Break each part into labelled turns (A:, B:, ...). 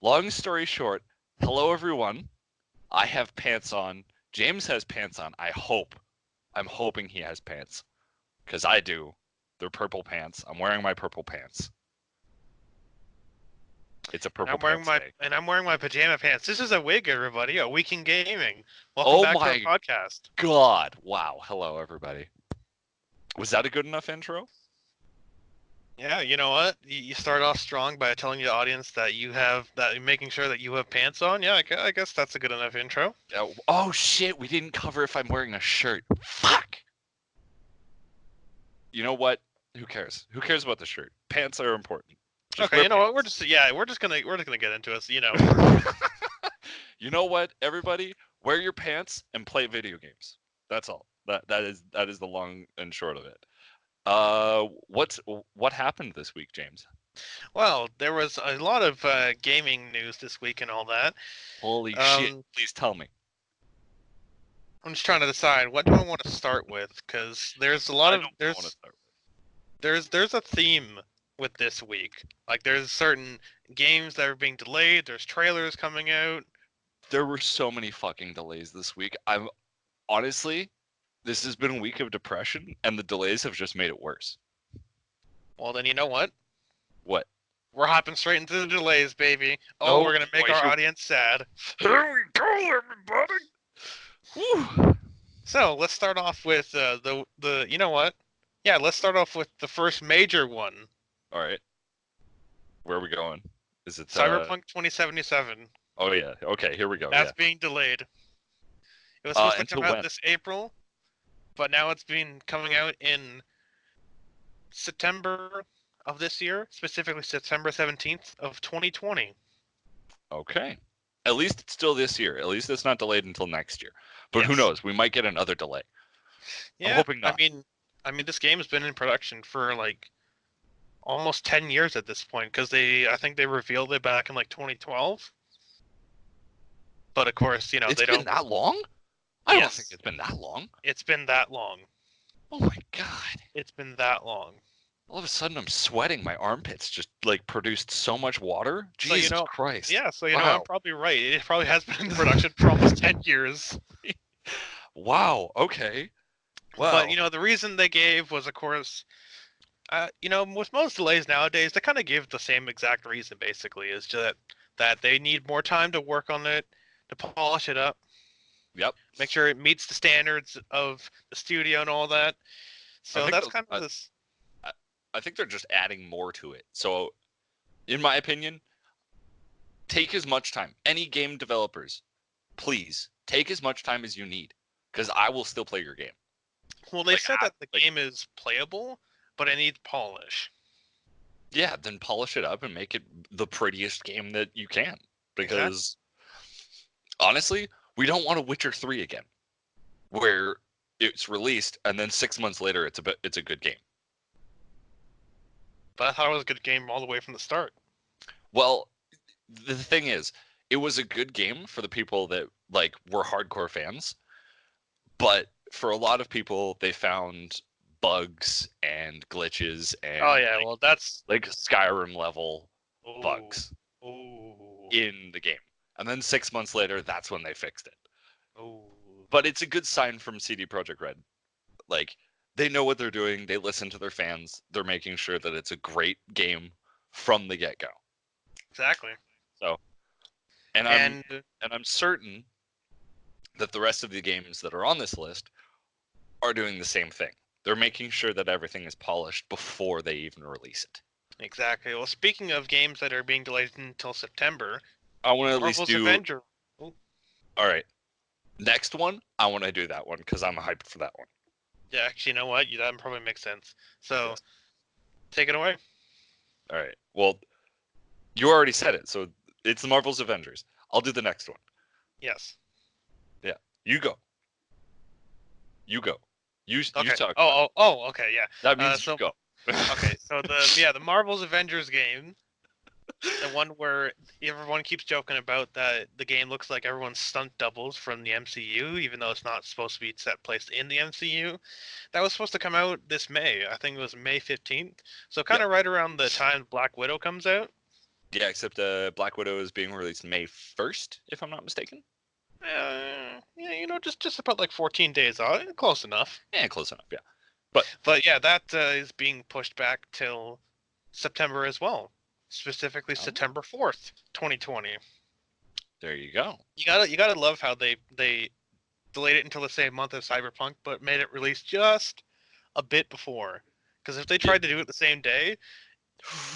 A: long story short, hello everyone. I have pants on. James has pants on. I'm hoping he has pants. Because I do. They're purple pants. I'm wearing my purple pants. It's a purple pants day.
B: And I'm wearing my pajama pants. This is AWIG, everybody. A Week in Gaming. Welcome back to our podcast.
A: God. Wow. Hello, everybody. Was that a good enough intro?
B: Yeah, you know what? You start off strong by telling the audience that making sure that you have pants on. Yeah, I guess that's a good enough intro.
A: Oh shit, we didn't cover if I'm wearing a shirt. Fuck. You know what? Who cares? Who cares about the shirt? Pants are important.
B: Okay, you know what? We're just gonna get into it.
A: You know what, everybody? Wear your pants and play video games. That's all. That is the long and short of it. What happened this week, James?
B: Well, there was a lot of gaming news this week and all that.
A: Holy shit! Please tell me.
B: I'm just trying to decide what do I want to start with, because there's a lot of there's a theme with this week. Like there's certain games that are being delayed. There's trailers coming out.
A: There were so many fucking delays this week. I'm honestly, this has been a week of depression, and the delays have just made it worse.
B: Well, then you know what?
A: What?
B: We're hopping straight into the delays, baby. Oh, we're gonna make our audience sad.
A: Here we go, everybody. Whew.
B: So let's start off with the you know what? Yeah, let's start off with the first major one.
A: All right. Where are we going? Is it
B: Cyberpunk 2077?
A: Oh yeah. Okay, here we go.
B: That's being delayed. It was supposed to come out this April, but now it's been coming out in September of this year, specifically September 17th of 2020.
A: Okay. At least it's still this year. At least it's not delayed until next year. But Who knows? We might get another delay.
B: Yeah,
A: I'm hoping not.
B: I mean, this game's been in production for like almost 10 years at this point, because I think they revealed it back in like 2012. But of course, they don't.
A: It's been that long? I don't think it's been that long.
B: It's been that long.
A: Oh my god.
B: It's been that long.
A: All of a sudden I'm sweating. My armpits just like produced so much water. Jesus Christ.
B: Yeah, so you know, I'm probably right. It probably has been in production for almost 10 years.
A: Wow, okay.
B: Wow. But, the reason they gave was, of course, with most delays nowadays, they kind of give the same exact reason, basically, is just that they need more time to work on it, to polish it up.
A: Yep.
B: Make sure it meets the standards of the studio and all that. So that's kind of this.
A: I think they're just adding more to it. So, in my opinion, take as much time. Any game developers, please, take as much time as you need, because I will still play your game.
B: Well, they said that the game is playable, but it needs polish.
A: Yeah, then polish it up and make it the prettiest game that you can. Because, honestly, we don't want a Witcher 3 again, where it's released and then 6 months later it's a good game.
B: But I thought it was a good game all the way from the start.
A: Well, the thing is, it was a good game for the people that were hardcore fans, but for a lot of people, they found bugs and glitches and
B: that's
A: like Skyrim level bugs in the game. And then 6 months later, that's when they fixed it. But it's a good sign from CD Projekt Red. They know what they're doing. They listen to their fans. They're making sure that it's a great game from the get-go.
B: Exactly.
A: So, and I'm certain that the rest of the games that are on this list are doing the same thing. They're making sure that everything is polished before they even release it.
B: Exactly. Well, speaking of games that are being delayed until September,
A: I want to at least do.
B: Avenger.
A: All right. Next one, I want to do that one because I'm hyped for that one.
B: Yeah, actually, you know what? That probably makes sense. So, take it away.
A: All right. Well, you already said it, so it's the Marvel's Avengers. I'll do the next one.
B: Yes.
A: Yeah. You go. You talk.
B: Okay, yeah.
A: That means you go.
B: Okay, so the Marvel's Avengers game, the one where everyone keeps joking about that the game looks like everyone's stunt doubles from the MCU, even though it's not supposed to be set placed in the MCU. That was supposed to come out this May. I think it was May 15th. So kind of right around the time Black Widow comes out.
A: Yeah, except Black Widow is being released May 1st, if I'm not mistaken.
B: Yeah, just about like 14 days out. Close enough.
A: Yeah, close enough. Yeah.
B: But yeah, that is being pushed back till September as well. Specifically
A: Oh,
B: September 4th, 2020.
A: there you go.
B: You gotta love how they delayed it until the same month as Cyberpunk, but made it release just a bit before. Because if they
A: Yeah.
B: tried to do it the same day,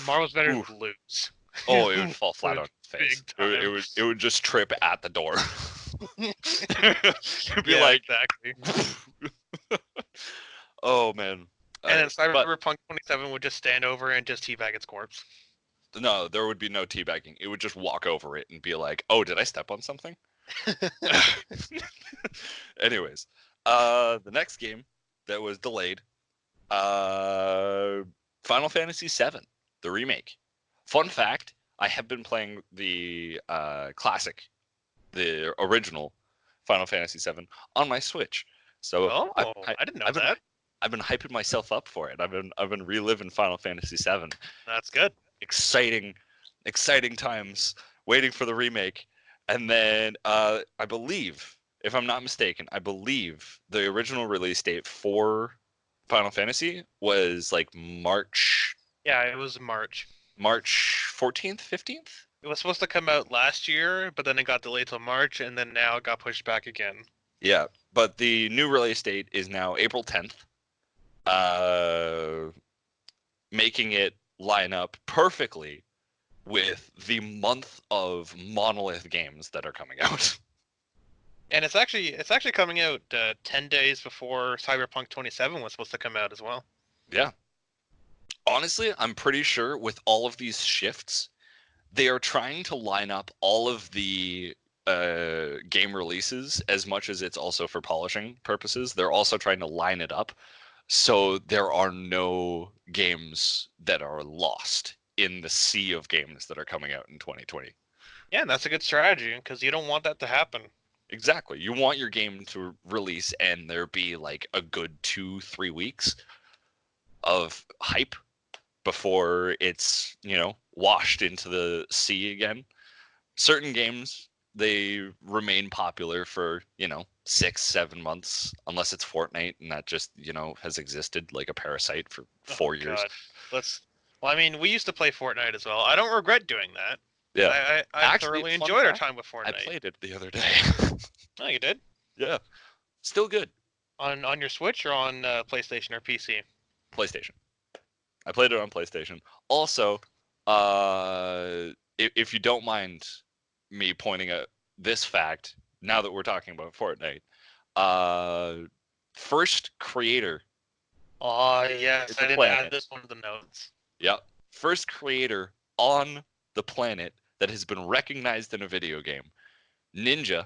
B: Marvel's better
A: Oof.
B: lose.
A: Oh, it would fall flat
B: Would
A: on its face.
B: big
A: It,
B: time.
A: would it would just trip at the door. You'd be
B: Yeah,
A: like,
B: exactly.
A: oh man. All
B: And then
A: right, but
B: Cyberpunk 27 would just stand over and just teabag its corpse.
A: no, there would be no teabagging. It would just walk over it and be like, "Oh, did I step on something?" Anyways, the next game that was delayed, uh, Final Fantasy VII, the remake. Fun fact: I have been playing the classic, the original Final Fantasy VII on my Switch. So
B: Oh, I didn't know
A: I've been
B: that.
A: I've been hyping myself up for it. I've been reliving Final Fantasy VII.
B: That's good.
A: Exciting times waiting for the remake. And then I believe, if I'm not mistaken, I believe the original release date for Final Fantasy was like
B: Yeah, it was March.
A: March 14th, 15th.
B: It was supposed to come out last year, but then it got delayed till March, and then now it got pushed back again.
A: Yeah, but the new release date is now April 10th, uh, making it line up perfectly with the month of Monolith games that are coming out.
B: And it's actually coming out 10 days before Cyberpunk 27 was supposed to come out as well.
A: Yeah. Honestly, I'm pretty sure with all of these shifts, they are trying to line up all of the game releases as much as it's also for polishing purposes. They're also trying to line it up so there are no games that are lost in the sea of games that are coming out in 2020.
B: Yeah, and that's a good strategy because you don't want that to happen.
A: Exactly. You want your game to release and there be like a good 2-3 weeks of hype before it's, washed into the sea again. Certain games, they remain popular for, 6-7 months, unless it's Fortnite and that just, has existed like a parasite for
B: Oh
A: 4 years.
B: God, Well, I mean, we used to play Fortnite as well. I don't regret doing that.
A: Yeah.
B: I
A: Actually,
B: thoroughly
A: fun
B: enjoyed our
A: fact,
B: time with
A: I
B: Fortnite.
A: played it the other day.
B: Oh, you did?
A: Yeah. Still good.
B: On your Switch or on PlayStation or PC?
A: PlayStation. I played it on PlayStation. Also, if you don't mind me pointing out this fact, now that we're talking about Fortnite, uh, first creator
B: Oh yes,
A: the
B: I didn't add
A: planet.
B: this one to the notes.
A: Yep. First creator on the planet that has been recognized in a video game. Ninja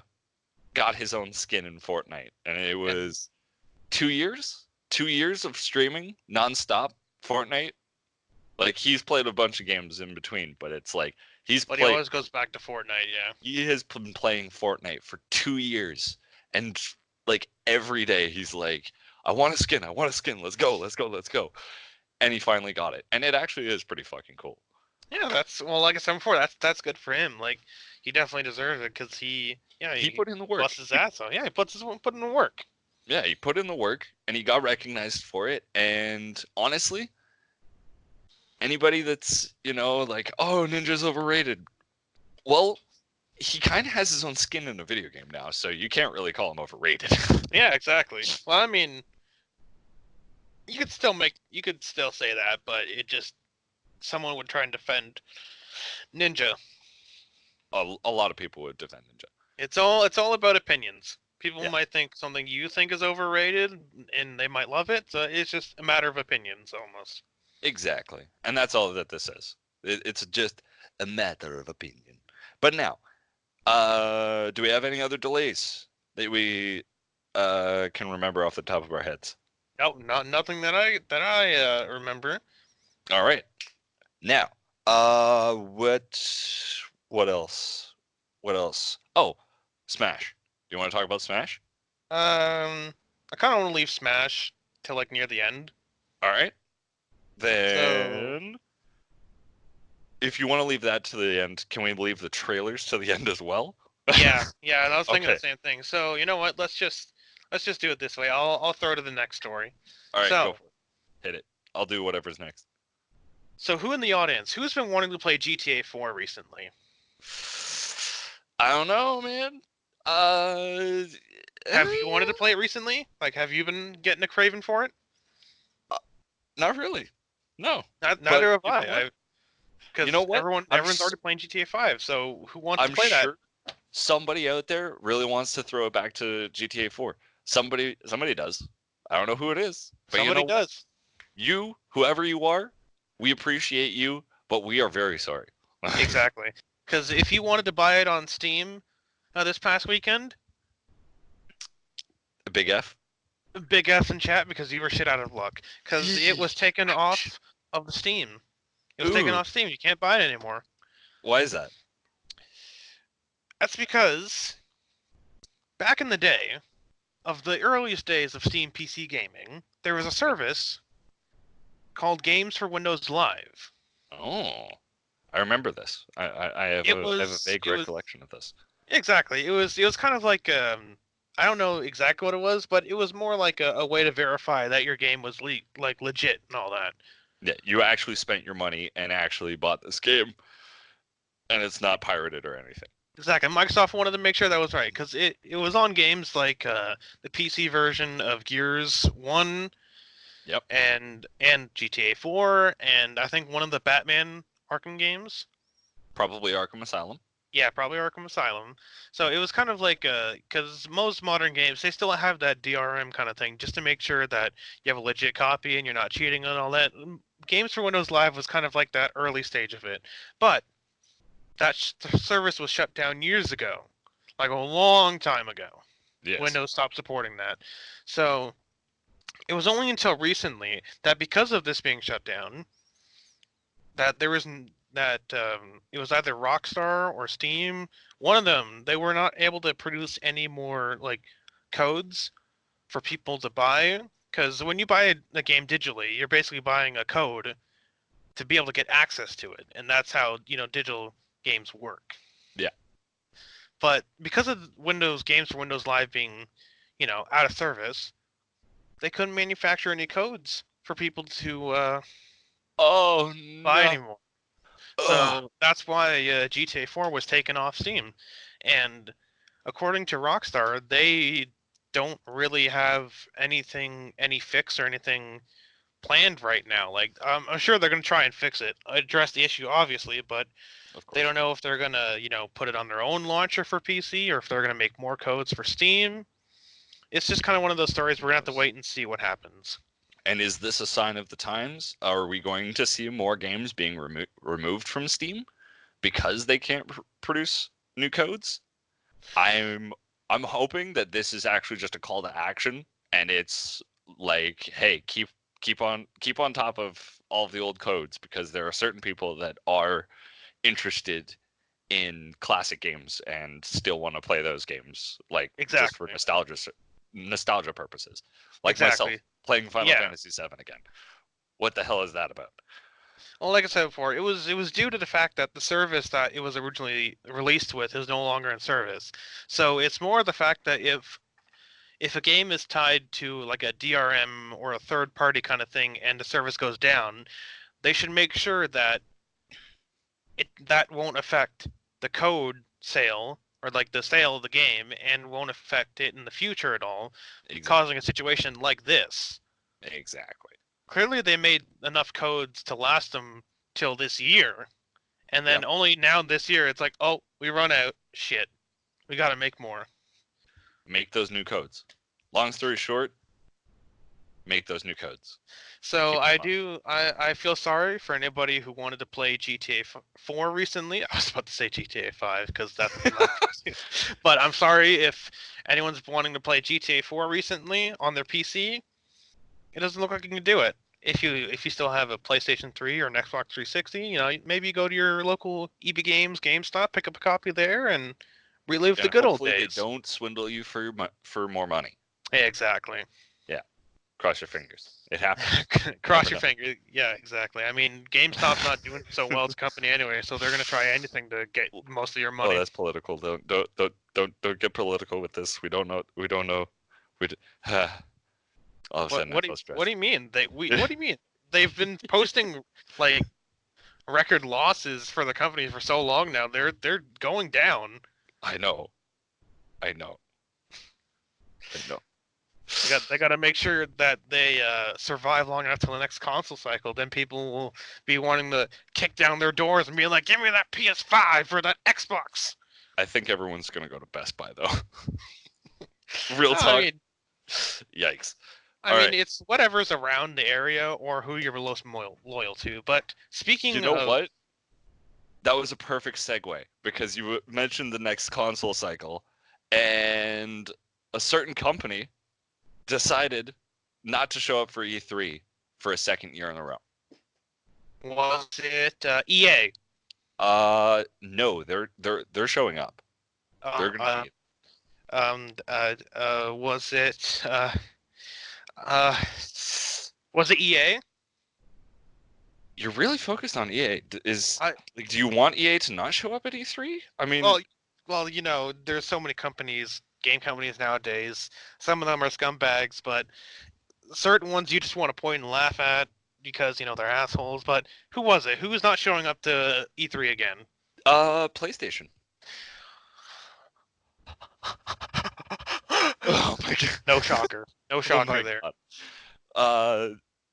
A: got his own skin in Fortnite, and it was 2 years. 2 years of streaming nonstop Fortnite. Like he's played a bunch of games in between, but it's like
B: He always goes back to Fortnite, yeah.
A: he has been playing Fortnite for 2 years, and like every day he's like, I want a skin, let's go. And he finally got it. And it actually is pretty fucking cool.
B: Yeah, like I said before, that's good for him. Like he definitely deserves it because
A: He
B: he
A: put in the work.
B: busts his ass off. Yeah, he put in the work.
A: Yeah, he put in the work and he got recognized for it. And honestly, anybody that's, like, oh, Ninja's overrated. Well, he kind of has his own skin in a video game now, so you can't really call him overrated.
B: Yeah, exactly. Well, I mean, you could still say that, but it just someone would try and defend Ninja.
A: A lot of people would defend Ninja.
B: It's all about opinions. People
A: Yeah.
B: might think something you think is overrated, and they might love it. So it's just a matter of opinions, almost.
A: Exactly. And that's all that this is. It's just a matter of opinion. But now, do we have any other delays that we can remember off the top of our heads?
B: No, nothing that I remember.
A: All right. Now, what else? What else? Oh, Smash. Do you want to talk about Smash?
B: I kind of want to leave Smash till like near the end.
A: All right.
B: So
A: Then if you want to leave that to the end, can we leave the trailers to the end as well?
B: Yeah, and I was thinking
A: Okay.
B: the same thing. So you know what? Let's just do it this way. I'll throw to the next story.
A: All right, go
B: So
A: for it. Hit it. I'll do whatever's next.
B: so who in the audience who's been wanting to play GTA 4 recently?
A: I don't know, man. Uh,
B: Have you wanted to play it recently? Like, have you been getting a craving for it?
A: Not really. No.
B: Neither have
A: You know what?
B: I.
A: You know
B: Because
A: what?
B: everyone's already playing GTA 5. So who wants to
A: I'm
B: play that?
A: sure somebody out there really wants to throw it back to GTA 4. Somebody does. I don't know who it is, but you
B: Somebody
A: know what?
B: does.
A: You, whoever you are, we appreciate you, but we are very sorry.
B: Exactly. Because if you wanted to buy it on Steam this past weekend,
A: Big F.
B: big F in chat because you were shit out of luck. Because it was taken
A: Ouch.
B: off of the Steam. It was taken
A: Ooh,
B: off Steam. You can't buy it anymore.
A: why is that?
B: That's because back in the day, of the earliest days of Steam PC gaming, there was a service called Games for Windows Live.
A: Oh, I remember this. I have a vague
B: it was
A: recollection of this.
B: exactly. It was kind of like I don't know exactly what it was, but it was more like a way to verify that your game was like legit and all that.
A: Yeah, you actually spent your money and actually bought this game, and it's not pirated or anything.
B: Exactly. Microsoft wanted to make sure that was right because it was on games like the PC version of Gears 1
A: Yep.
B: and GTA 4 and I think one of the Batman Arkham games.
A: Probably Arkham Asylum.
B: Yeah, probably Arkham Asylum. So it was kind of like because most modern games they still have that DRM kind of thing just to make sure that you have a legit copy and you're not cheating and all that. Games for Windows Live was kind of like that early stage of it, but that service was shut down years ago, like a long time ago.
A: Yes.
B: Windows stopped supporting that. So it was only until recently that because of this being shut down, that there was it was either Rockstar or Steam. One of them, they were not able to produce any more like codes for people to buy. Because when you buy a game digitally, you're basically buying a code to be able to get access to it, and that's how digital games work.
A: Yeah.
B: But because of Windows Games for Windows Live being, out of service, they couldn't manufacture any codes for people to
A: Oh
B: buy
A: no.
B: anymore.
A: Ugh.
B: So that's why GTA 4 was taken off Steam. And according to Rockstar, they don't really have any fix or anything planned right now. Like, I'm sure they're going to try and fix it, address the issue, obviously, but they don't know if they're going to, put it on their own launcher for PC or if they're going to make more codes for Steam. It's just kind of one of those stories we're going to have to wait and see what happens.
A: And is this a sign of the times? Are we going to see more games being removed from Steam because they can't produce new codes? I'm hoping that this is actually just a call to action, and it's like, hey, keep on top of all of the old codes because there are certain people that are interested in classic games and still want to play those games, like just for nostalgia purposes, like myself playing Final Fantasy VII again. What the hell is that about?
B: Well, like I said before, it was due to the fact that the service that it was originally released with is no longer in service. So it's more the fact that if a game is tied to like a DRM or a third party kind of thing and the service goes down, they should make sure that that won't affect the code sale or like the sale of the game and won't affect it in the future at all, causing a situation like this.
A: Exactly.
B: Clearly they made enough codes to last them till this year. And then only now this year it's like, oh, we run out. Shit. We got to make more.
A: Make those new codes. Long story short, make those new codes.
B: So I feel sorry for anybody who wanted to play GTA 4 recently. I was about to say GTA 5 because that's but I'm sorry if anyone's wanting to play GTA 4 recently on their PC. It doesn't look like you can do it. If you still have a PlayStation 3 or an Xbox 360, maybe you go to your local EB Games, GameStop, pick up a copy there, and relive the good old days.
A: Hopefully they don't swindle you for more money.
B: Yeah, exactly.
A: Yeah. Cross your fingers. It happened.
B: Cross your finger. Yeah, exactly. I mean, GameStop's not doing so well as a company anyway, so they're gonna try anything to get most of your money.
A: Oh, that's political. Don't get political with this. We don't know. We don't know. We. All of a sudden, I feel stressed.
B: What do you mean? What do you mean? They've been posting like record losses for the company for so long now. They're going down.
A: I know. I know.
B: They got to make sure that they survive long enough till the next console cycle. Then people will be wanting to kick down their doors and be like, "Give me that PS5 or that Xbox."
A: I think everyone's gonna go to Best Buy though. Real talk.
B: I mean,
A: Yikes.
B: I mean, it's whatever's around the area or who you're most loyal to. But speaking
A: You know what? That was a perfect segue because you mentioned the next console cycle, and a certain company decided not to show up for E3 for a second year in a row.
B: Was it EA?
A: No, they're showing up. They're gonna be.
B: Was it was it EA?
A: You're really focused on EA. Do you want EA to not show up at E3? I mean,
B: well, you know, there's so many companies, game companies nowadays. Some of them are scumbags, but certain ones you just want to point and laugh at because you know they're assholes. But who was it? Who's not showing up to E3 again?
A: PlayStation. Oh my god!
B: No shocker. No shocker there.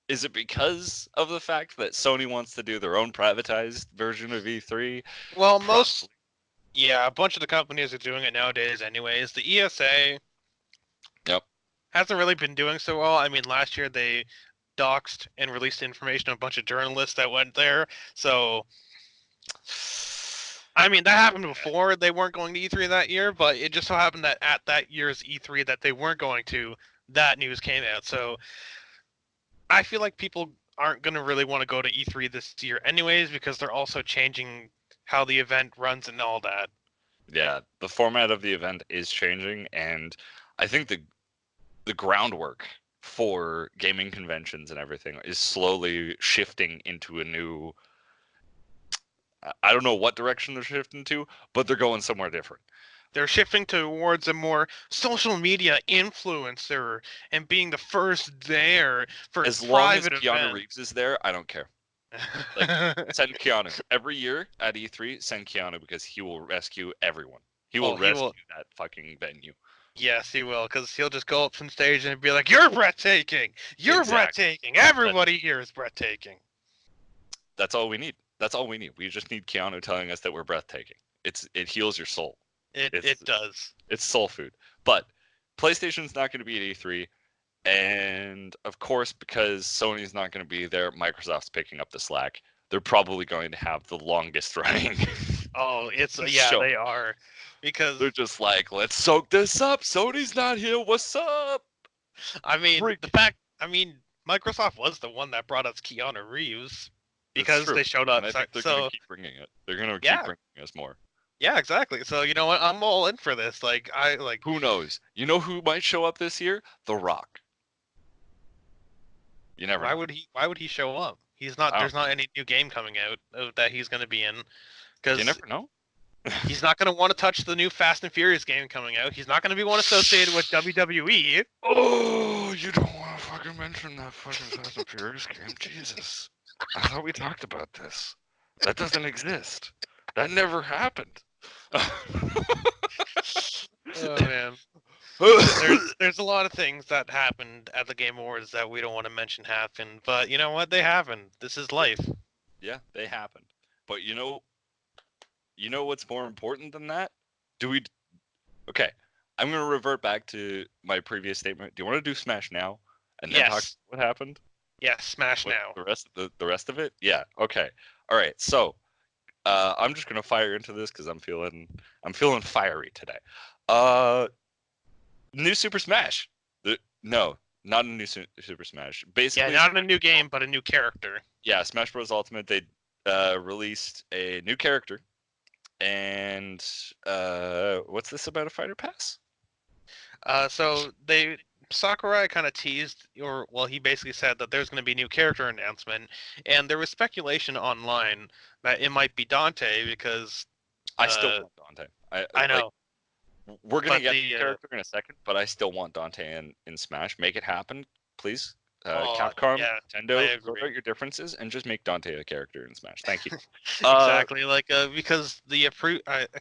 A: Is it because of the fact that Sony wants to do their own privatized version of E3?
B: Well, a bunch of the companies are doing it nowadays anyways. The ESA hasn't really been doing so well. I mean, last year they doxed and released information on a bunch of journalists that went there. So, I mean, that happened before. They weren't going to E3 that year, but it just so happened that at that year's E3 that they weren't going to, that news came out. So, I feel like people aren't going to really want to go to E3 this year anyways because they're also changing how the event runs and all that.
A: Yeah, the format of the event is changing, and I think the groundwork for gaming conventions and everything is slowly shifting into a new... I don't know what direction they're shifting to, but they're going somewhere different.
B: They're shifting towards a more social media influencer and being the first there for
A: as long as
B: private
A: Keanu
B: event.
A: Reeves is there, I don't care. Like, send Keanu every year at E3. Send Keanu because he will rescue everyone. He will rescue that fucking venue.
B: Yes, he will, because he'll just go up from stage and be like, "You're breathtaking! You're breathtaking! Everybody here is breathtaking."
A: That's all we need. That's all we need. We just need Keanu telling us that we're breathtaking. It heals your soul.
B: It does.
A: It's soul food. But PlayStation's not going to be at E3, and of course, because Sony's not going to be there, Microsoft's picking up the slack. They're probably going to have the longest running.
B: Oh, they are. Because
A: they're just like, let's soak this up. Sony's not here. What's up?
B: I mean, Microsoft was the one that brought us Keanu Reeves because they showed up.
A: And I think they're going to keep bringing it. They're going to keep bringing us more.
B: Yeah, exactly. So you know what? I'm all in for this.
A: Who knows? You know who might show up this year? The Rock. You never.
B: Why would he show up? He's not. There's not any new game coming out that he's going to be in. Because
A: you never know.
B: He's not going to want to touch the new Fast and Furious game coming out. He's not going to be one associated with WWE.
A: Oh, you don't want to fucking mention that fucking Fast and Furious game. Jesus. I thought we talked about this. That doesn't exist. That never happened.
B: Oh, man. There's a lot of things that happened at the Game Awards that we don't want to mention happened. But you know what? They happened. This is life.
A: Yeah, they happened. But you know what's more important than that? Okay, I'm going to revert back to my previous statement. Do you want to do Smash now? And then talk what happened?
B: Yes, Smash now.
A: The rest of it? Yeah, okay. All right, so I'm just going to fire into this because I'm feeling fiery today. New Super Smash. No, not a new Super Smash. Basically,
B: not a new game, but a new character.
A: Yeah, Smash Bros. Ultimate, they released a new character. And what's this about a fighter pass?
B: So they Sakurai kind of teased, he basically said that there's going to be a new character announcement, and there was speculation online that it might be Dante because
A: I still
B: uh,
A: want Dante. I
B: I
A: like.
B: know,
A: We're gonna
B: but
A: get the character in a second, but I still want Dante in Smash. Make it happen, please. Capcom,
B: yeah, I
A: Nintendo, sort
B: agree.
A: out your differences and just make Dante a character in Smash. Thank you.
B: Exactly, because I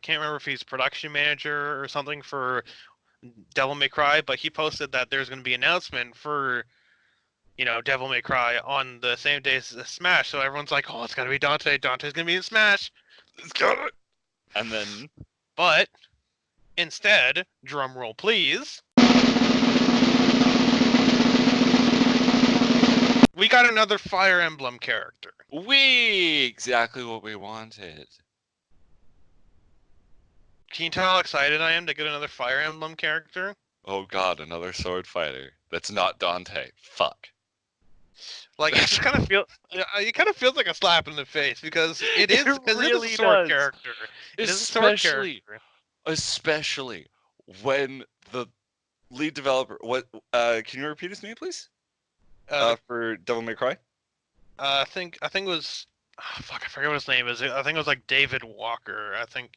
B: can't remember if he's production manager or something for Devil May Cry, but he posted that there's going to be an announcement for Devil May Cry on the same day as Smash. So everyone's like, oh, it's got to be Dante. Dante's going to be in Smash.
A: Let's get it. And then,
B: But instead, drum roll please, we got another Fire Emblem character.
A: exactly what we wanted.
B: Can you tell how excited I am to get another Fire Emblem character?
A: Oh god, another sword fighter. That's not Dante. Fuck.
B: Like it just kind of feels like a slap in the face because it is
A: It
B: because it is a
A: really
B: sword
A: does.
B: character. It is a sword
A: Especially,
B: character.
A: especially when the lead developer. What? Can you repeat his name, please? For Devil May Cry.
B: I think it was. Oh, fuck, I forget what his name is. I think it was like David Walker. I think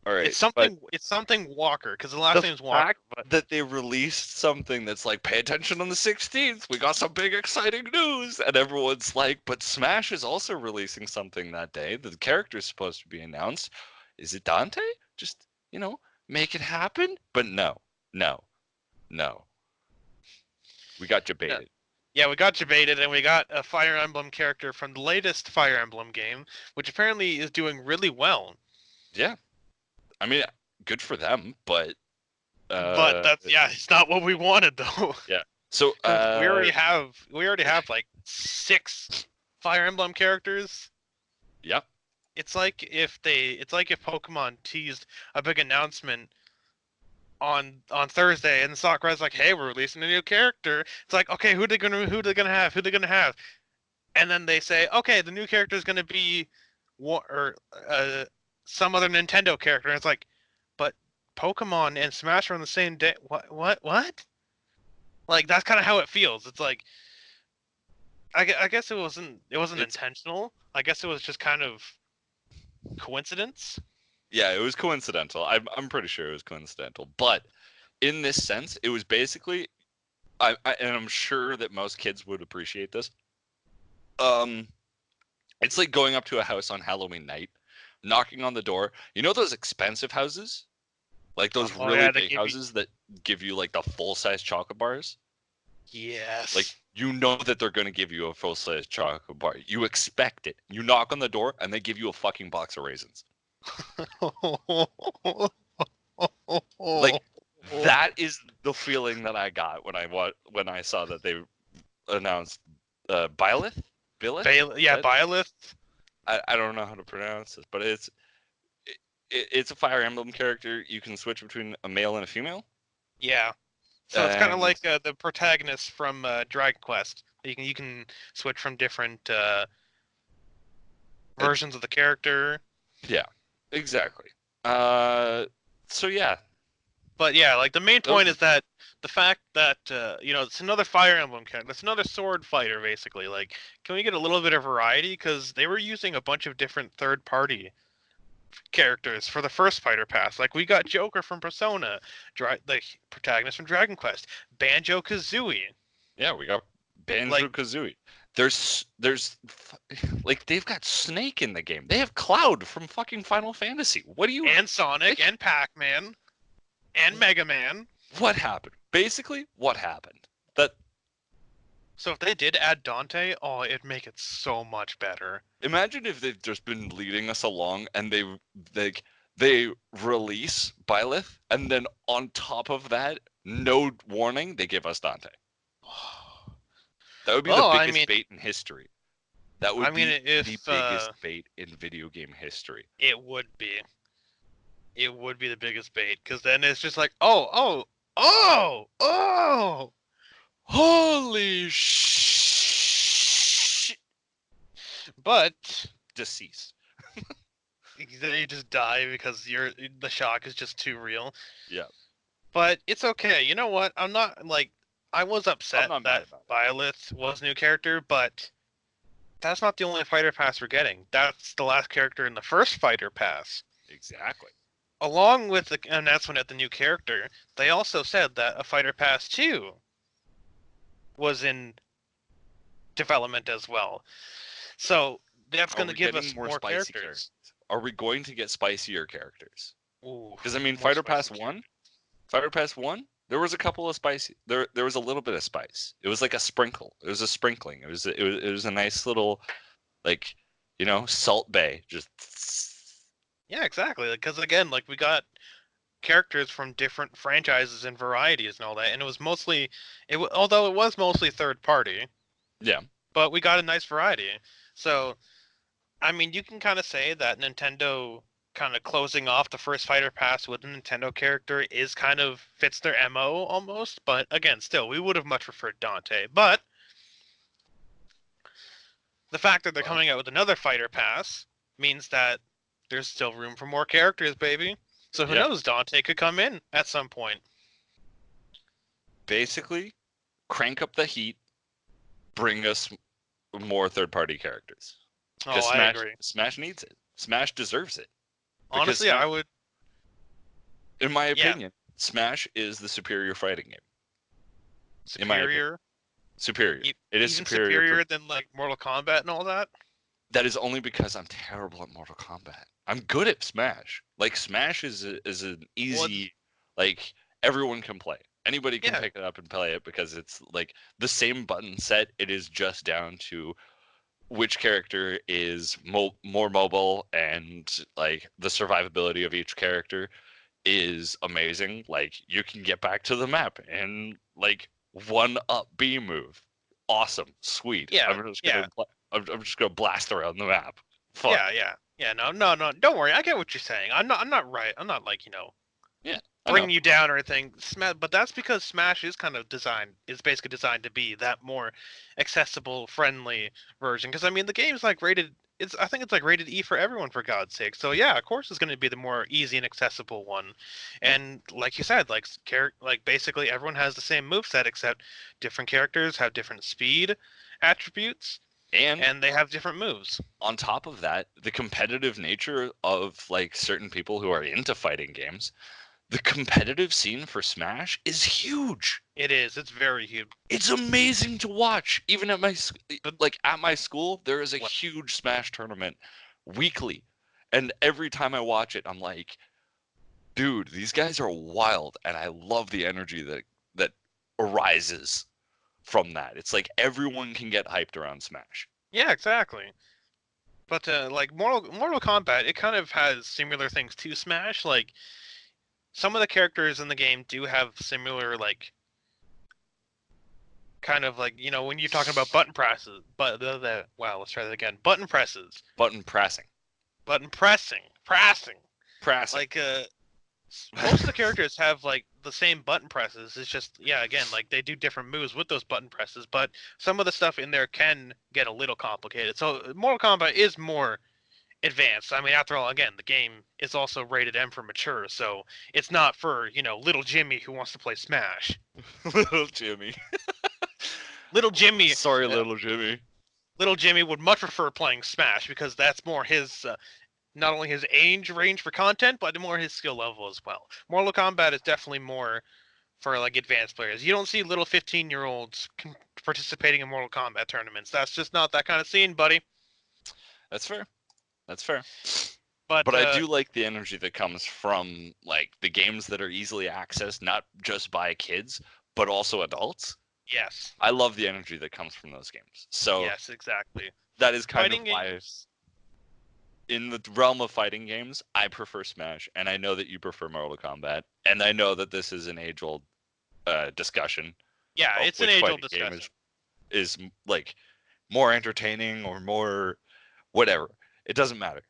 A: All right,
B: it's
A: but
B: something. It's something Walker because the last
A: the
B: name's Walker.
A: fact
B: But
A: that they released something that's like, pay attention on the 16th, we got some big exciting news, and everyone's like, but Smash is also releasing something that day. The character's supposed to be announced. Is it Dante? Just, make it happen? But no, no, no. We got debated.
B: yeah, we got debated, and we got a Fire Emblem character from the latest Fire Emblem game, which apparently is doing really well.
A: Yeah. I mean, good for them, but
B: But it's not what we wanted though.
A: yeah. So
B: we already have like 6 Fire Emblem characters.
A: yeah.
B: It's like if Pokemon teased a big announcement on Thursday and Sakurai's like, "Hey, we're releasing a new character." It's like, "Okay, who they gonna have?" And then they say, "Okay, the new character is gonna be some other Nintendo character." And it's like, "But Pokemon and Smash are on the same day. What? Like that's kind of how it feels. It's like I guess it wasn't
A: It's
B: intentional. I guess it was just kind of coincidence.
A: Yeah, it was coincidental. I'm pretty sure it was coincidental. But in this sense, it was basically and I'm sure that most kids would appreciate this. It's like going up to a house on Halloween night, knocking on the door. You know those expensive houses? Like those
B: Oh
A: really
B: yeah, they
A: big
B: give you
A: houses that give you like the full-size chocolate bars? Like
B: yes.
A: you know that they're going to give you a full-size chocolate bar. You expect it. You knock on the door and they give you a fucking box of raisins. Like that is the feeling that I got when I saw that they announced Byleth.
B: Yeah, Byleth.
A: I don't know how to pronounce this, but it's a Fire Emblem character. You can switch between a male and a female.
B: Yeah. So it's kind of
A: And
B: like the protagonist from Dragon Quest. You can switch from different versions of the character.
A: yeah, exactly. So yeah,
B: But yeah, like the main
A: those
B: point is that the fact that it's another Fire Emblem character, it's another sword fighter, basically. Like, can we get a little bit of variety? Because they were using a bunch of different third-party characters for the first fighter pass. Like, we got Joker from Persona, the protagonist from Dragon Quest, Banjo Kazooie.
A: yeah, we got
B: Like,
A: Banjo Kazooie. There's like they've got Snake in the game. They have Cloud from fucking Final Fantasy. What do you
B: and Sonic and Pac-Man and Mega Man.
A: What happened? Basically, what happened? That
B: So if they did add Dante, oh, it'd make it so much better.
A: Imagine if they've just been leading us along and they release Byleth and then on top of that, no warning, they give us Dante. That would be the
B: Well,
A: biggest bait in history. That would be
B: if
A: the biggest bait in video game history.
B: it would be, the biggest bait because then it's just like, oh,
A: Holy shit!
B: but
A: Deceased.
B: then you just die because the shock is just too real.
A: Yeah.
B: But it's okay. You know what? I was
A: I'm
B: upset
A: not mad
B: that
A: about it.
B: Violet was a new character, but that's not the only fighter pass we're getting. That's the last character in the first fighter pass.
A: Exactly.
B: Along with the announcement of the new character, they also said that a fighter pass 2 was in development as well. So that's
A: Are
B: going to
A: we
B: give
A: getting
B: us
A: more
B: more
A: spicy characters?
B: characters.
A: Are we going to get spicier characters?
B: Ooh,
A: Because I mean,
B: more
A: Fighter
B: spicy
A: Pass
B: characters.
A: One, Fighter Pass One, there was a couple of spicy. There was a little bit of spice. It was like a sprinkle. It was a sprinkling. It was a nice little like, Salt Bay. Just
B: Yeah, exactly. Because again, like we got characters from different franchises and varieties and all that, and it was mostly although it was mostly third party,
A: yeah.
B: but we got a nice variety. So I mean, you can kind of say that Nintendo kind of closing off the first fighter pass with a Nintendo character is kind of fits their MO almost, but again, still, we would have much preferred Dante. But the fact that they're
A: But
B: coming out with another fighter pass means that there's still room for more characters, baby. So who
A: yeah,
B: knows, Dante could come in at some point.
A: basically, crank up the heat. Bring us more third-party characters. Because
B: Oh, I agree.
A: Smash needs it. Smash deserves it. Because
B: Honestly, I would.
A: in my
B: Yeah,
A: opinion, Smash is the superior fighting game. In my opinion,
B: superior,
A: superior. It is
B: even
A: superior.
B: superior than like Mortal Kombat and all that.
A: That is only because I'm terrible at Mortal Kombat. I'm good at Smash. Like Smash is an
B: Well,
A: easy, like everyone can play. Anybody can
B: yeah,
A: pick it up and play it because it's like the same button set. It is just down to which character is more mobile, and like the survivability of each character is amazing. Like you can get back to the map and like one up B move. Awesome, sweet.
B: yeah, yeah.
A: I'm just gonna blast around the map. Fun.
B: Yeah. No, no, no. Don't worry. I get what you're saying. I'm not right. I'm not like
A: Yeah, I know.
B: bringing you down or anything. Smash, but that's because Smash is kind of designed. Is basically designed to be that more accessible, friendly version. Because I mean, the game's like rated. I think it's like rated E for everyone, for God's sake. So yeah, of course, it's going to be the more easy and accessible one.
A: Yeah.
B: And like you said, like basically everyone has the same move set, except different characters have different speed attributes
A: And
B: and they have different moves.
A: on top of that, the competitive nature of like certain people who are into fighting games, the competitive scene for Smash is huge.
B: It is. It's very huge.
A: It's amazing to watch. Even at
B: But
A: at my school, there is a
B: what?
A: huge Smash tournament weekly. And every time I watch it, I'm like, dude, these guys are wild, and I love the energy that arises from that. It's like everyone can get hyped around Smash.
B: Yeah, exactly. But like Mortal Kombat, it kind of has similar things to Smash. Like some of the characters in the game do have similar like kind of like when you're talking about button presses. But wow, let's try that again. Button presses,
A: Button pressing.
B: button pressing.
A: Pressing.
B: Like most of the characters have like the same button presses. It's just yeah, again, like they do different moves with those button presses, but some of the stuff in there can get a little complicated. So Mortal Kombat is more advanced. I mean, after all, again, the game is also rated M for mature, so it's not for little Jimmy who wants to play Smash.
A: Little Jimmy.
B: Little Jimmy,
A: Sorry,
B: uh,
A: little Jimmy.
B: little Jimmy would much prefer playing Smash because that's more his not only his age range for content, but more his skill level as well. Mortal Kombat is definitely more for like advanced players. You don't see little 15-year-olds participating in Mortal Kombat tournaments. That's just not that kind of scene, buddy.
A: That's fair. That's fair.
B: But
A: But I do like the energy that comes from like the games that are easily accessed, not just by kids, but also adults.
B: yes,
A: I love the energy that comes from those games. So
B: yes, exactly.
A: that is kind of
B: Fighting
A: why,
B: games.
A: in the realm of fighting games, I prefer Smash, and I know that you prefer Mortal Kombat, and I know that this is an age-old discussion
B: Yeah,
A: of
B: it's an
A: which
B: age-old
A: fighting game
B: discussion.
A: is like more entertaining or more whatever. It doesn't matter.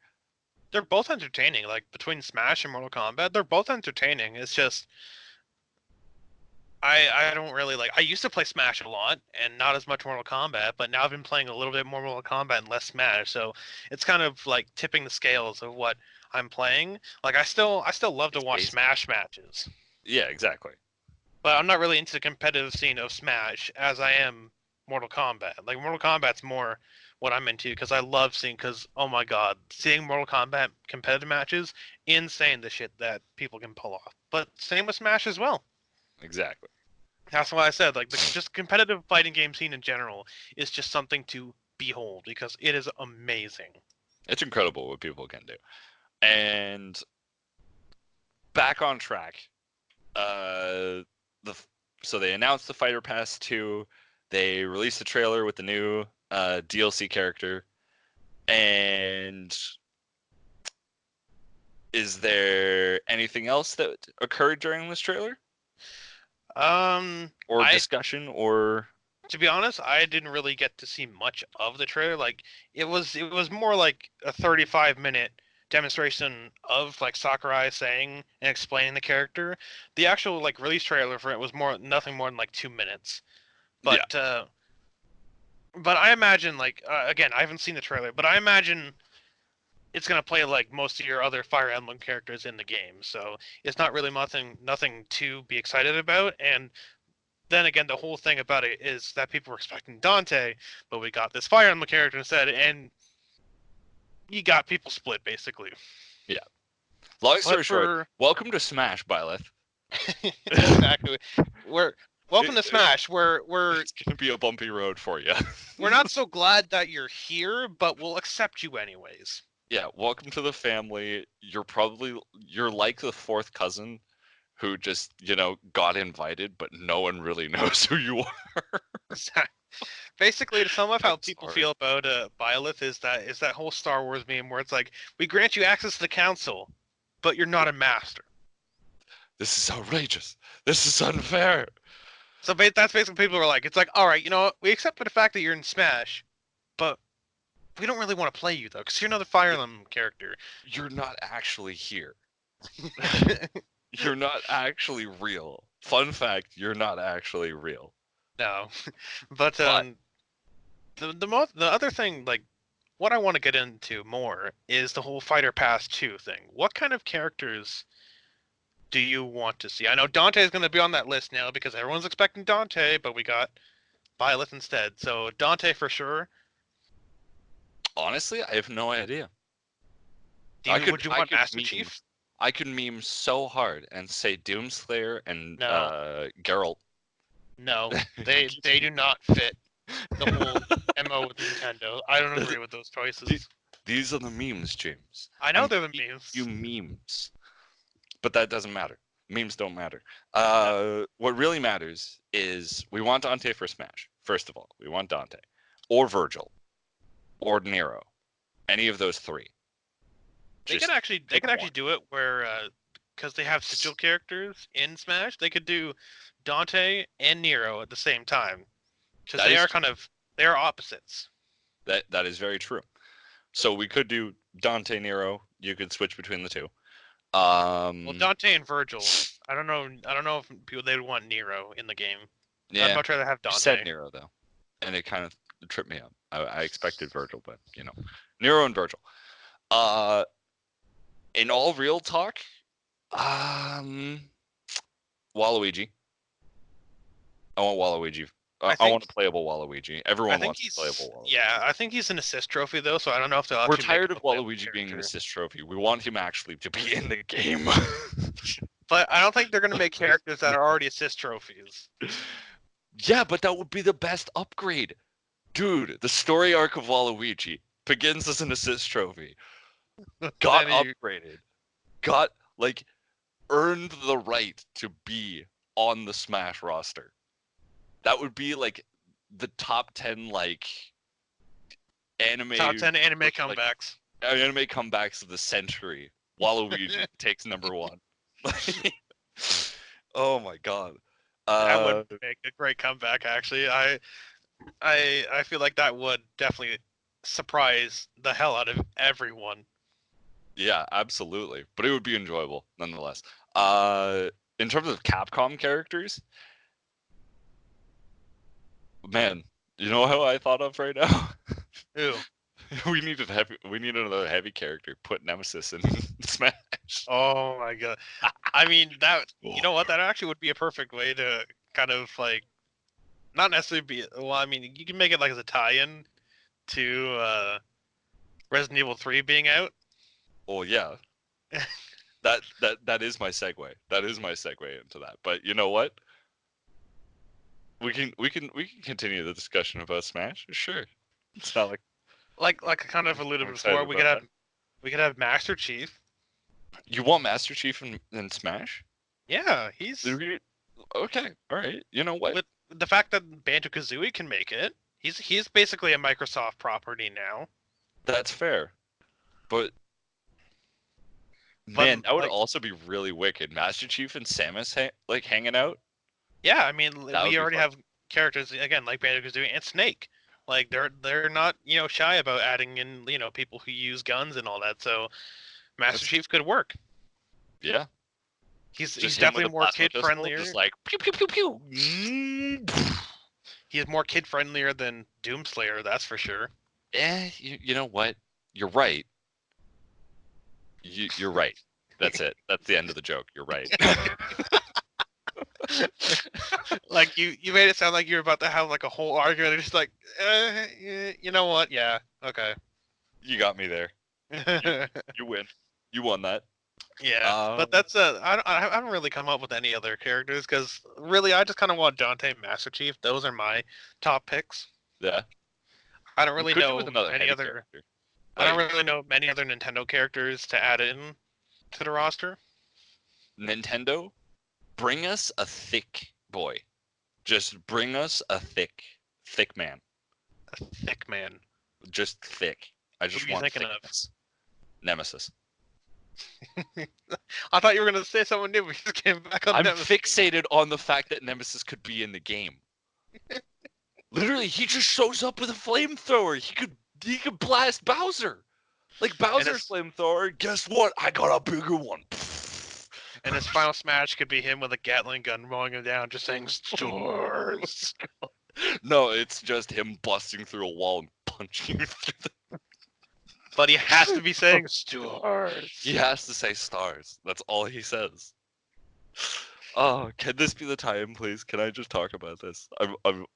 B: They're both entertaining. Like between Smash and Mortal Kombat, they're both entertaining. It's just I don't really like. I used to play Smash a lot and not as much Mortal Kombat, but now I've been playing a little bit more Mortal Kombat and less Smash. So it's kind of like tipping the scales of what I'm playing. Like I still love to
A: It's
B: watch
A: based
B: Smash matches.
A: Yeah, exactly.
B: But I'm not really into the competitive scene of Smash as I am Mortal Kombat. Like Mortal Kombat's more what I'm into because I love seeing. Because oh my god, seeing Mortal Kombat competitive matches, insane the shit that people can pull off. But same with Smash as well.
A: Exactly.
B: That's why I said like the just competitive fighting game scene in general is just something to behold because it is amazing.
A: It's incredible what people can do. And back on track. The so they announced the Fighter Pass 2. They released a trailer with the new DLC character. And is there anything else that occurred during this trailer or
B: I
A: discussion or
B: to be honest, I didn't really get to see much of the trailer. Like it was more like a 35-minute demonstration of like Sakurai saying and explaining the character. The actual like release trailer for it was more nothing more than like 2 minutes.
A: yeah,
B: But I imagine like again, I haven't seen the trailer, but I imagine it's gonna play like most of your other Fire Emblem characters in the game. So it's not really nothing to be excited about. And then again, the whole thing about it is that people were expecting Dante, but we got this Fire Emblem character instead, and you got people split basically.
A: yeah. Long story
B: But
A: short,
B: for
A: welcome to Smash, Byleth.
B: exactly, we're welcome to Smash.
A: It's gonna be a bumpy road for you.
B: We're not so glad that you're here, but we'll accept you anyways.
A: Yeah, welcome to the family. You're like the fourth cousin who just, got invited, but no one really knows who you are.
B: Basically, to sum up how
A: I'm
B: people
A: sorry.
B: feel about Byleth is that whole Star Wars meme where it's like we grant you access to the council, but you're not a master.
A: This is outrageous. This is unfair.
B: So that's basically people are like, it's like, all right, you know what? We accept the fact that you're in Smash, but we don't really want to play you though, because you're another Fire Emblem character.
A: You're not actually here. You're not actually real. Fun fact, you're not actually real.
B: No, but
A: But
B: the other thing, like, what I want to get into more is the whole Fighter Pass 2 thing. What kind of characters do you want to see? I know Dante is going to be on that list now because everyone's expecting Dante, but we got Violet instead. So Dante for sure.
A: honestly, I have no idea.
B: Would you want Master Chief?
A: I could meme so hard and say Doomslayer and
B: No,
A: Geralt.
B: no, they do not fit the whole MO with Nintendo. I don't agree with those choices.
A: These are the memes, James.
B: I know
A: I'm
B: they're the
A: feeding
B: memes.
A: you memes. But that doesn't matter. Memes don't matter.
B: No.
A: What really matters is we want Dante for Smash. First of all, we want Dante, or Virgil, or Nero. Any of those three.
B: They could
A: Just
B: actually
A: pick one.
B: do it where because they have sigil characters in Smash, they could do Dante and Nero at the same time because
A: That
B: they
A: is
B: are
A: true.
B: they are opposites.
A: That is very true. So we could do Dante Nero. You could switch between the two.
B: Well, Dante and Virgil. I don't know. I don't know if people they would want Nero in the game.
A: Yeah,
B: I'd much rather have
A: you said
B: Dante.
A: Nero though, and it kind of tripped me up. I expected Virgil, but Nero and Virgil. Uh, in all real talk, um, Waluigi. I want Waluigi. I want a playable Waluigi. Everyone wants a playable Waluigi.
B: Yeah, I think he's an assist trophy though, so I don't know if they'll
A: We're
B: actually make
A: tired
B: him
A: of
B: a playable
A: Waluigi being an
B: character.
A: assist trophy. We want him actually to be in the game.
B: But I don't think they're gonna make characters that are already assist trophies.
A: Yeah, but that would be the best upgrade. Dude, the story arc of Waluigi begins as an assist trophy. Got upgraded. Got, earned the right to be on the Smash roster. That would be, the top 10, anime...
B: Top 10 anime comebacks.
A: Anime comebacks of the century. Waluigi takes number one. Oh my god.
B: That would make a great comeback. Actually, I feel like that would definitely surprise the hell out of everyone.
A: Yeah, absolutely. But it would be enjoyable nonetheless. In terms of Capcom characters, man, you know how I thought of right now?
B: Who?
A: We need another heavy character. Put Nemesis in Smash.
B: Oh my god. I mean that you know what? That actually would be a perfect way to kind of like not necessarily be well, I mean you can make it like as a tie-in to Resident Evil 3 being out.
A: Oh yeah. That is my segue. That is my segue into that. But you know what? We can continue the discussion about Smash. Sure. It's not
B: Like I kind of alluded
A: I'm
B: before,
A: excited about that.
B: we could have Master Chief.
A: You want Master Chief in Smash?
B: Yeah, he's
A: Okay, all right. You know what?
B: with the fact that Banjo-Kazooie can make it. He's basically a Microsoft property now.
A: That's fair. But
B: But
A: man, that would
B: like
A: also be really wicked. Master Chief and Samus like hanging out.
B: yeah, I mean
A: That would
B: we
A: be
B: already
A: fun.
B: have characters again like Banjo-Kazooie and Snake. Like they're not, shy about adding in, people who use guns and all that. So Master
A: That's
B: Chief could work.
A: yeah.
B: He's
A: Just him with a
B: definitely more
A: plasma
B: kid
A: pistol, just
B: friendlier.
A: like pew pew pew pew.
B: He's more kid friendlier than Doomslayer, that's for sure.
A: You know what? You're right. You're right. That's it. That's the end of the joke. You're right.
B: Like you made it sound like you're about to have like a whole argument. And just like, you know what? Yeah, okay.
A: You got me there. You win. You won that.
B: Yeah, but that's I haven't really come up with any other characters because really I just kind of want Dante and Master Chief. Those are my top picks.
A: Yeah.
B: I don't
A: We
B: really
A: could do with
B: know
A: another
B: any
A: heavy
B: other.
A: character.
B: I don't
A: Like
B: really know many other Nintendo characters to add in to the roster.
A: Nintendo, bring us a thick boy. Just bring us a thick man.
B: A thick man.
A: Just thick. I just
B: Who are you
A: want
B: thinking of?
A: thickness. Nemesis.
B: I thought you were gonna say someone new. We just came back on
A: I'm
B: Nemesis.
A: fixated on the fact that Nemesis could be in the game. Literally, he just shows up with a flamethrower. He could blast Bowser. Like Bowser's flamethrower. Guess what? I got a bigger one.
B: And his final smash could be him with a Gatling gun mowing him down, just saying stores.
A: No, it's just him busting through a wall and punching you through the.
B: But he has to be saying stores.
A: He has to say stars. That's all he says. Oh, can this be the time, please? Can I just talk about this? I'm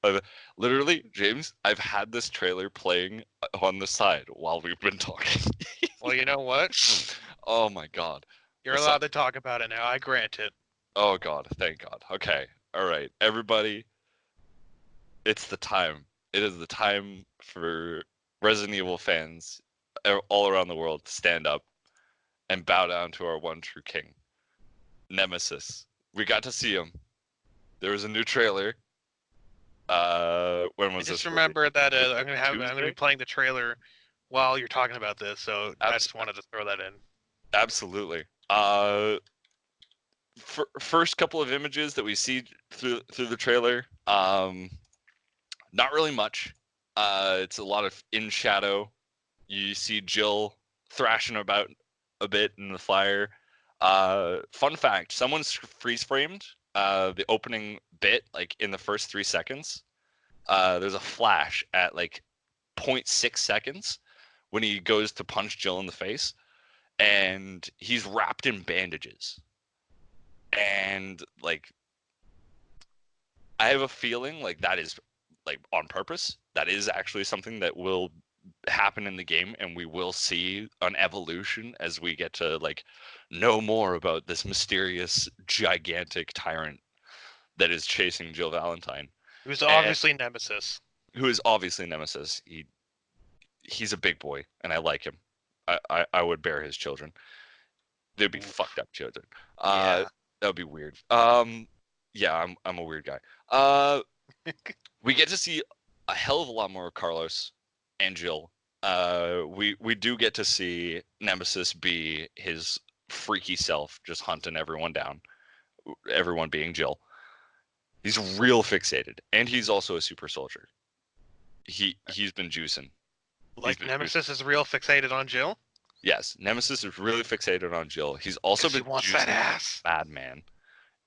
A: literally, James. I've had this trailer playing on the side while we've been talking.
B: Well, you know what?
A: Oh my god.
B: You're allowed to talk about it now. I grant it.
A: Oh god, thank God. Okay, all right, everybody. It's the time. It is the time for Resident Evil fans all around the world to stand up and bow down to our one true king, Nemesis. We got to see him. There was a new trailer. When was this?
B: Just remember that I'm gonna be playing the trailer while you're talking about this, so I just wanted to throw that in.
A: Absolutely. First couple of images that we see through the trailer. Not really much. It's a lot of in shadow. You see Jill thrashing about a bit in the fire. Fun fact: someone's freeze framed the opening bit, like in the first 3 seconds. There's a flash at like 0.6 seconds when he goes to punch Jill in the face, and he's wrapped in bandages. And like, I have a feeling like that is like on purpose. That is actually something that will happen in the game, and we will see an evolution as we get to like know more about this mysterious gigantic tyrant that is chasing Jill Valentine,
B: who's obviously Nemesis.
A: Who is obviously Nemesis. He's a big boy, and I like him. I would bear his children. They'd be fucked up children.
B: Yeah.
A: That would be weird. Yeah, I'm a weird guy. We get to see a hell of a lot more of Carlos and Jill. We do get to see Nemesis be his freaky self, just hunting everyone down. Everyone being Jill. He's real fixated, and he's also a super soldier. He's been juicing.
B: Like Nemesis is real fixated on Jill?
A: Yes, Nemesis is really fixated on Jill. He's also been
B: wants that ass.
A: Bad man.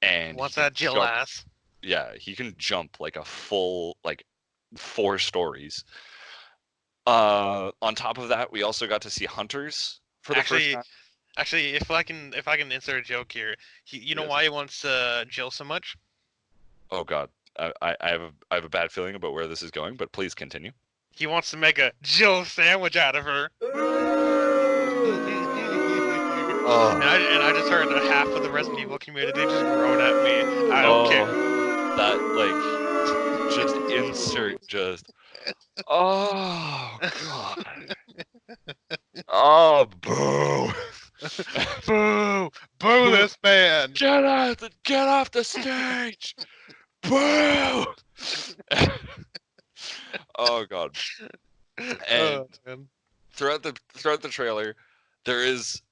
A: And
B: wants that Jill ass.
A: Yeah, he can jump like a full 4 stories. On top of that, we also got to see hunters for the first time.
B: Actually, if I can insert a joke here, you know
A: Yes.
B: why he wants Jill so much?
A: Oh God, I have a bad feeling about where this is going, but please continue.
B: He wants to make a Jill sandwich out of her. And I just heard half of the Resident Evil community just groan at me. I don't care.
A: That just insert just. Oh God. Oh boo.
B: Boo! Boo
A: Boo.
B: this man!
A: Get off the stage. Boo. Oh God. And
B: Oh man.
A: throughout the trailer, there is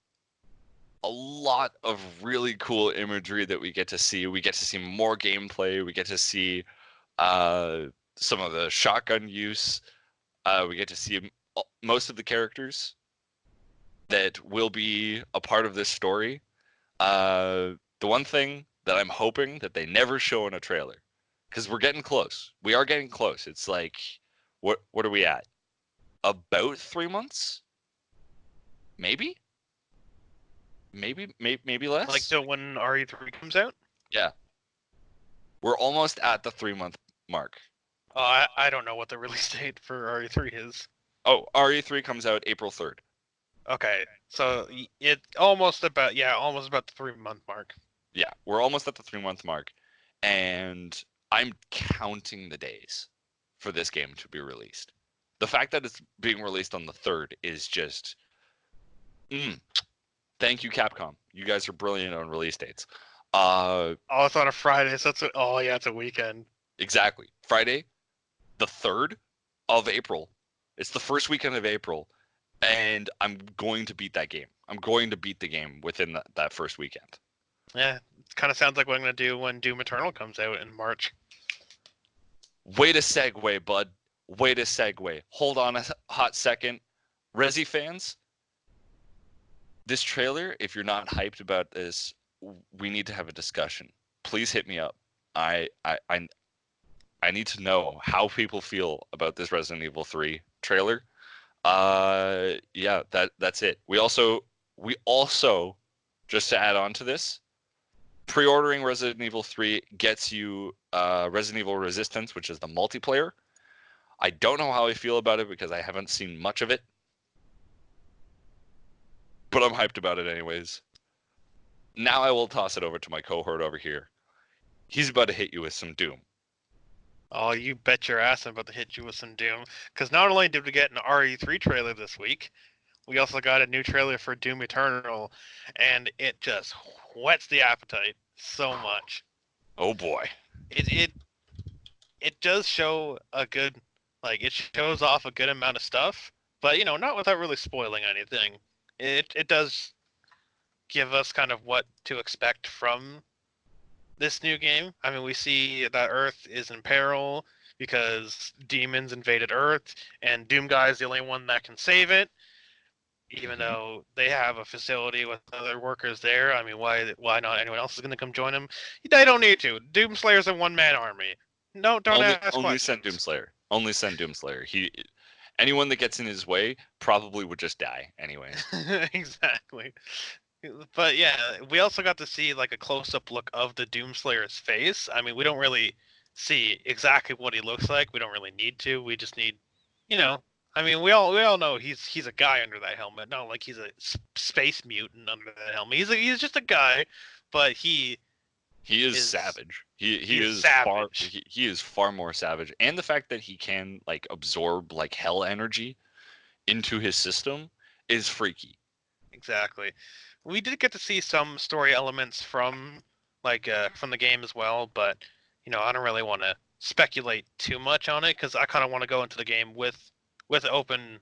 A: a lot of really cool imagery that we get to see. We get to see more gameplay. We get to see uh, some of the shotgun use. We get to see most of the characters that will be a part of this story. The one thing that I'm hoping that they never show in a trailer, because we're getting close. We are getting close. It's like, what are we at? About 3 months? Maybe? Maybe
B: Like
A: less?
B: till when RE3 comes out?
A: Yeah. We're almost at the 3 month mark.
B: Oh, I don't know what the release date for RE3 is.
A: Oh, RE3 comes out April 3rd.
B: Okay, so it almost about the 3 month mark.
A: Yeah, we're almost at the 3 month mark. And I'm counting the days for this game to be released. The fact that it's being released on the 3rd is just. Thank you, Capcom. You guys are brilliant on release dates. Uh,
B: Oh, it's on a Friday, so oh yeah, it's a weekend.
A: exactly. Friday, the 3rd of April. It's the first weekend of April, and I'm going to beat that game. I'm going to beat the game within that first weekend.
B: Yeah, it kind of sounds like what I'm gonna do when Doom Eternal comes out in March.
A: Way to segue, bud. Way to segue. Hold on a hot second. Resi fans, this trailer, if you're not hyped about this, we need to have a discussion. Please hit me up. I need to know how people feel about this Resident Evil 3 trailer. Yeah, that's it. We also just to add on to this, pre-ordering Resident Evil 3 gets you Resident Evil Resistance, which is the multiplayer. I don't know how I feel about it because I haven't seen much of it, but I'm hyped about it anyways. Now I will toss it over to my cohort over here. He's about to hit you with some Doom.
B: Oh, you bet your ass I'm about to hit you with some Doom. Because not only did we get an RE3 trailer this week, we also got a new trailer for Doom Eternal, and it just whets the appetite so much.
A: Oh boy.
B: It it it does show a good, like it shows off a good amount of stuff, but not without really spoiling anything. It does give us kind of what to expect from this new game. I mean, we see that Earth is in peril because demons invaded Earth, and Doom Guy is the only one that can save it. Even
A: Mm-hmm.
B: though they have a facility with other workers there, I mean, why not? Anyone else is going to come join them? They don't need to. Doomslayer's a one-man army. No, don't
A: Only
B: ask
A: only send
B: questions.
A: Doomslayer. Only send Doomslayer. Anyone that gets in his way probably would just die anyways.
B: Exactly. But yeah, we also got to see like a close-up look of the Doomslayer's face. I mean, we don't really see exactly what he looks like. We don't really need to. We just need, you know. I mean, we all know he's a guy under that helmet. Not like he's a space mutant under that helmet. He's just a guy, but
A: He is
B: is
A: savage. He
B: he's
A: is far
B: savage.
A: he is far more savage. And the fact that he can like absorb like hell energy into his system is freaky.
B: Exactly. We did get to see some story elements from the game as well, but I don't really want to speculate too much on it because I kind of want to go into the game with open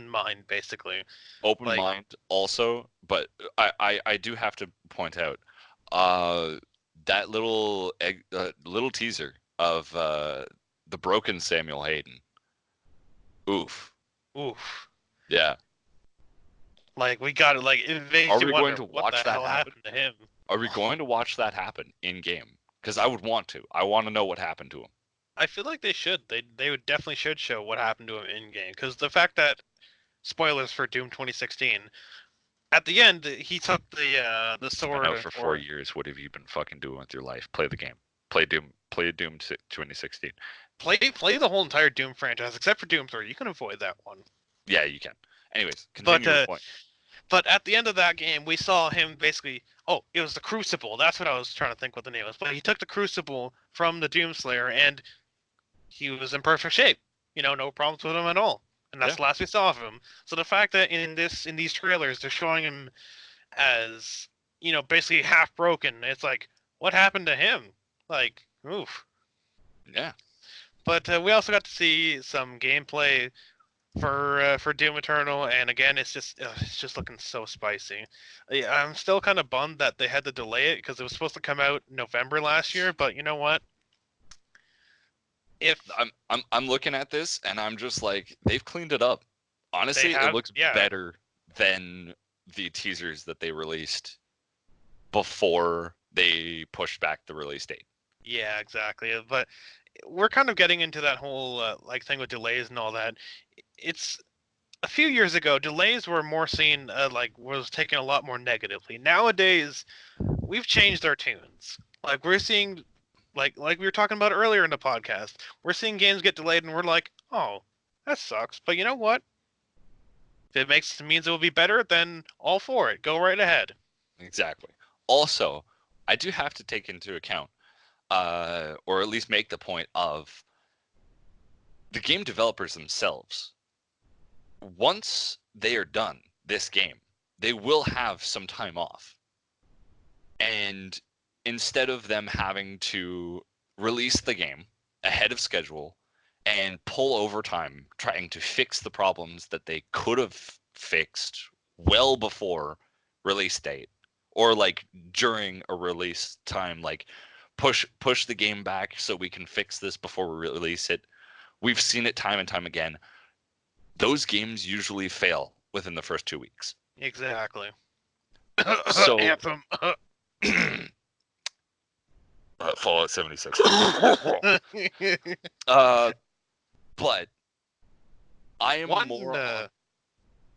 B: mind basically.
A: Open
B: Like,
A: mind also, but I do have to point out uh that little teaser of the broken Samuel Hayden. Oof.
B: oof.
A: Yeah.
B: Like we got it. Like it makes
A: Are
B: you
A: we going
B: wonder
A: to
B: what
A: watch
B: the
A: that
B: hell
A: happen?
B: happened to him.
A: Are we going to watch that happen in game? Because I would want to. I want to know what happened to him.
B: I feel like they should. They would definitely should show what happened to him in game because the fact that spoilers for Doom 2016. at the end, he took the
A: It's been
B: sword
A: out for 4 years. What have you been fucking doing with your life? Play the game. Play Doom. Play Doom 2016.
B: play the whole entire Doom franchise except for Doom 3. You can avoid that one.
A: Yeah, you can. Anyways,
B: But
A: continue your point.
B: but at the end of that game, we saw him basically. Oh, it was the Crucible. That's what I was trying to think what the name was. But he took the Crucible from the Doomslayer, and he was in perfect shape. No problems with him at all. And that's
A: Yeah.
B: the last we saw of him. So the fact that in these trailers they're showing him as basically half broken, it's like, what happened to him? Like, oof.
A: Yeah.
B: But we also got to see some gameplay for Doom Eternal, and again, it's just looking so spicy. I'm still kind of bummed that they had to delay it because it was supposed to come out November last year. But you know what? If
A: I'm looking at this and I'm just like, they've cleaned it up. Honestly, it looks
B: yeah,
A: better than the teasers that they released before they pushed back the release date.
B: yeah, exactly. But we're kind of getting into that whole thing with delays and all that. It's a few years ago, delays were more seen was taken a lot more negatively. Nowadays, we've changed our tunes. Like we're seeing, like we were talking about earlier in the podcast, we're seeing games get delayed, and we're like, oh, that sucks. But you know what? If it means it will be better, then all for it. Go right ahead.
A: Exactly. Also, I do have to take into account, or at least make the point of the game developers themselves. Once they are done this game, they will have some time off. And instead of them having to release the game ahead of schedule and pull overtime trying to fix the problems that they could have fixed well before release date, or like during a release time, like push the game back so we can fix this before we release it. We've seen it time and time again. Those games usually fail within the first 2 weeks.
B: Exactly.
A: So
B: Anthem.
A: Fallout 76. But I am more on,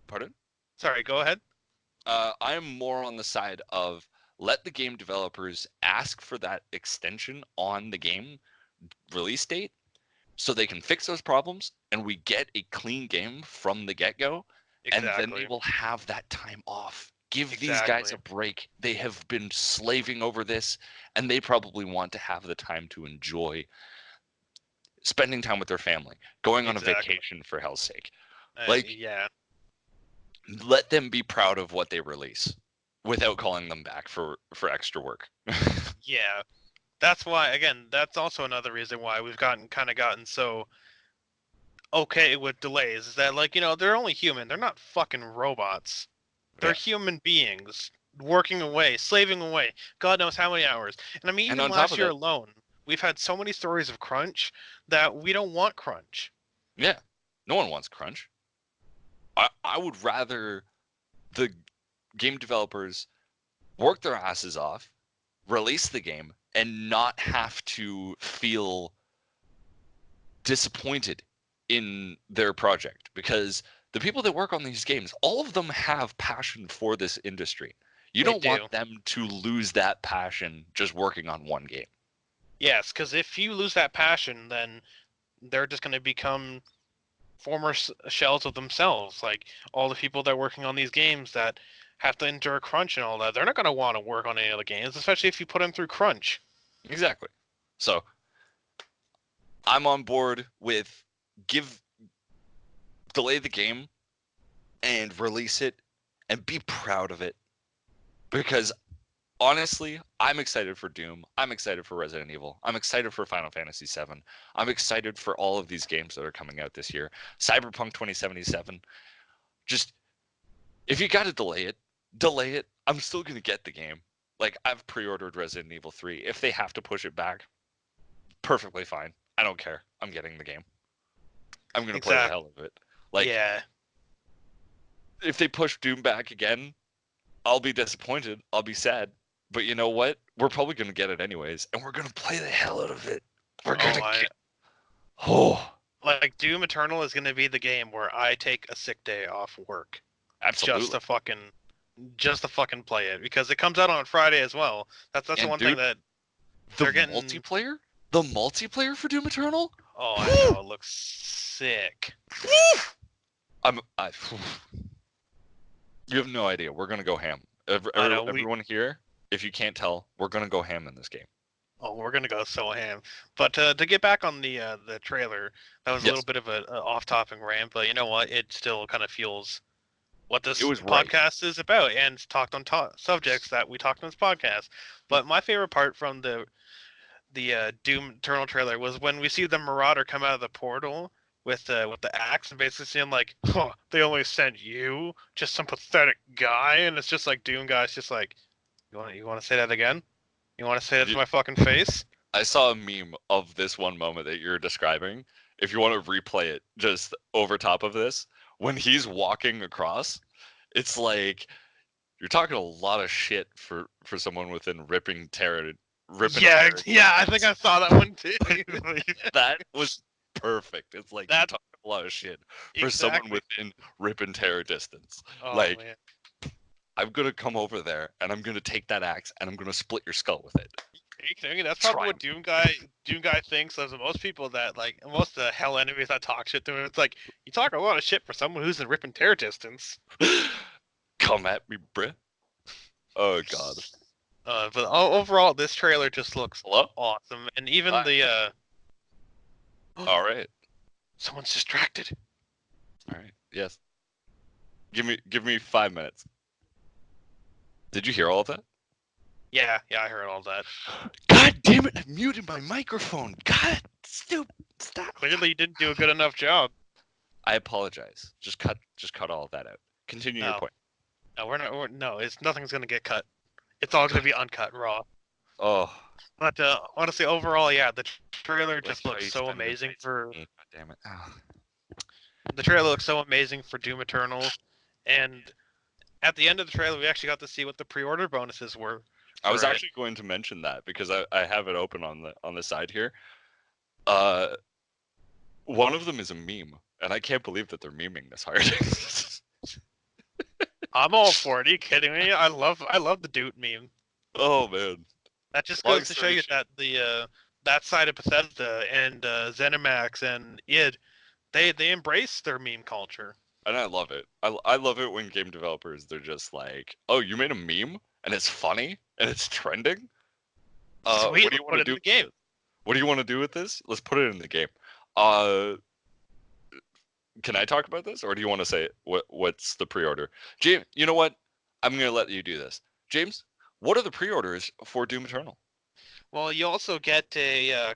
A: pardon?
B: Sorry, go ahead.
A: I am more on the side of let the game developers ask for that extension on the game release date so they can fix those problems and we get a clean game from the get-go.
B: Exactly.
A: And then they will have that time off. Give these guys
B: Exactly.
A: a break. They have been slaving over this, and they probably want to have the time to enjoy spending time with their family, going on a
B: Exactly.
A: vacation for hell's sake. Like,
B: Yeah.
A: let them be proud of what they release without calling them back for extra work.
B: Yeah. That's why, again, that's also another reason why we've gotten so okay with delays. Is that, they're only human. They're not fucking robots. They're
A: Yeah.
B: human beings working away, slaving away, God knows how many hours. And I mean,
A: And
B: even
A: on top
B: last
A: of
B: year
A: it,
B: alone, we've had so many stories of crunch that we don't want crunch.
A: yeah, no one wants crunch. I would rather the game developers work their asses off, release the game, and not have to feel disappointed in their project, because the people that work on these games, all of them have passion for this industry. You
B: They
A: don't
B: do.
A: want them to lose that passion just working on one game.
B: Yes, because if you lose that passion, then they're just going to become former shells of themselves. Like all the people that are working on these games that have to endure crunch and all that, they're not going to want to work on any other games, especially if you put them through crunch.
A: Exactly. So I'm on board with delay the game and release it and be proud of it, because honestly, I'm excited for Doom. I'm excited for Resident Evil. I'm excited for Final Fantasy VII. I'm excited for all of these games that are coming out this year. Cyberpunk 2077. Just, if you got to delay it, delay it. I'm still going to get the game. Like, I've pre-ordered Resident Evil 3. If they have to push it back, perfectly fine. I don't care. I'm getting the game. I'm going to play the hell of it. Like,
B: yeah.
A: If they push Doom back again, I'll be disappointed. I'll be sad. But you know what? We're probably going to get it anyways, and we're going to play the hell out of it. We're going to get... Oh.
B: Like, Doom Eternal is going to be the game where I take a sick day off work.
A: Absolutely.
B: Just to fucking just to fucking play it because it comes out on Friday as well. That's the
A: And
B: one thing
A: dude,
B: that
A: the
B: they're getting.
A: multiplayer for Doom Eternal.
B: Oh, I know, it looks sick.
A: I You have no idea. We're gonna go ham.
B: I know
A: Everyone here, if you can't tell, we're gonna go ham in this game.
B: Oh, we're gonna go so ham. But to get back on the trailer, that was a little
A: Yes,
B: bit of a off-topic rant, but you know what? It still kind of fuels what
A: it
B: this
A: was right.
B: podcast is about, and talked on subjects that we talked on this podcast. But my favorite part from the Doom Eternal trailer was when we see the Marauder come out of the portal with the axe and basically saying like, "Huh, they only sent you, just some pathetic guy," and it's just like Doom guy's just like, "You want to say that again? You want to say that to my fucking face?"
A: I saw a meme of this one moment that you're describing. If you want to replay it, just over top of this, when he's walking across, it's like you're talking a lot of shit for someone within ripping
B: Yeah,
A: terror.
B: yeah, I think I saw that one too.
A: That was perfect. It's like you're
B: That
A: talking a lot of shit for someone
B: exactly.
A: within rip and terror distance.
B: Oh
A: Like,
B: man.
A: I'm gonna come over there and I'm gonna take that axe and I'm gonna split your skull with it.
B: Are you kidding me? That's probably
A: Try
B: what Doom guy thinks of most people that like most of the hell enemies that talk shit to him. It's like you talk a lot of shit for someone who's in rip and tear distance.
A: Come at me, bruh. Oh god.
B: But overall, this trailer just looks
A: Hello?
B: awesome, and even
A: Hi.
B: the
A: Alright.
B: someone's distracted.
A: Alright. Yes. Give me 5 minutes. Did you hear all of that?
B: Yeah, I heard all that.
A: God damn it, I muted my microphone. God, stop.
B: Clearly, you didn't do a good enough job.
A: I apologize. Just cut all of that out. Continue your
B: No,
A: point.
B: no, no. Nothing's gonna get cut. It's all gonna be uncut, raw.
A: Oh.
B: But honestly, overall, yeah, the trailer
A: Like
B: just
A: how
B: looks
A: you
B: so
A: spend the
B: amazing
A: night
B: for
A: with me. God damn it. Oh.
B: the trailer looks so amazing for Doom Eternal, and at the end of the trailer, we actually got to see what the pre-order bonuses were.
A: I was
B: For it.
A: actually going to mention that because I have it open on the side here. One of them is a meme, and I can't believe that they're memeing this hard.
B: I'm all for it. Are you kidding me? I love the Doot meme.
A: Oh man.
B: That just
A: Long
B: goes to show
A: story
B: you
A: short.
B: that the that side of Bethesda and ZeniMax and id they embrace their meme culture.
A: And I love it. I love it when game developers they're just like, "Oh, you made a meme and it's funny and it's trending.
B: Sweet,
A: What do
B: let's
A: you want
B: put
A: to
B: it in
A: do?
B: the game.
A: What do you want to do with this? Let's put it in the game." Uh, can I talk about this, or do you want to say what's the pre-order? James, you know what? I'm gonna let you do this. James, what are the pre-orders for Doom Eternal?
B: Well, you also get a